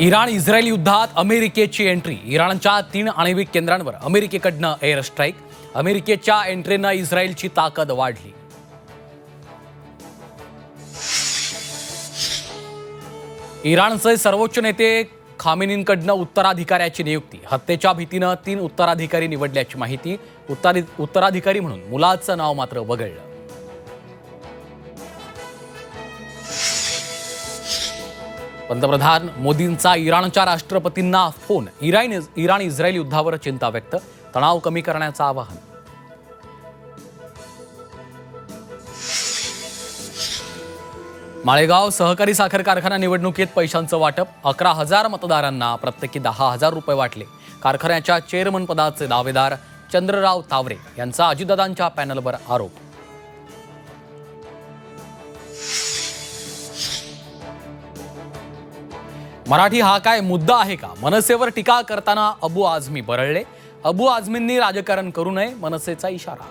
Iran Israel युद्धात अमेरिकेची entry. इराणच्या 3 आण्विक केंद्रांवर अमेरिकेकडनं एअर स्ट्राईक. अमेरिकेच्या एंट्रीनं इस्रायलची ताकद वाढली. इराणचे सर्वोच्च नेते खामेनींकडनं उत्तराधिकाऱ्याची नियुक्ती. हत्येच्या भीतीनं 3 उत्तराधिकारी निवडल्याची माहिती. उत्तराधिकारी म्हणून मुलाचं नाव मात्र वगळलं. पंतप्रधान मोदींचा इराणच्या राष्ट्रपतींना फोन. इराण इस्रायल युद्धावर चिंता व्यक्त. तणाव कमी करण्याचं आवाहन. माळेगाव सहकारी साखर कारखाना निवडणुकीत पैशांचं वाटप. 11,000 मतदारांना प्रत्येकी 10,000 रुपये वाटले. कारखान्याच्या चेअरमन पदाचे दावेदार चंद्रराव तावरे यांचा अजितदादांच्या पॅनलवर आरोप. मराठी हा काय मुद्दा आहे का? मनसेवर टीका करताना अबू आझमी बरळले. अबू आझमींनी राजकारण करू नये, मनसेचा इशारा.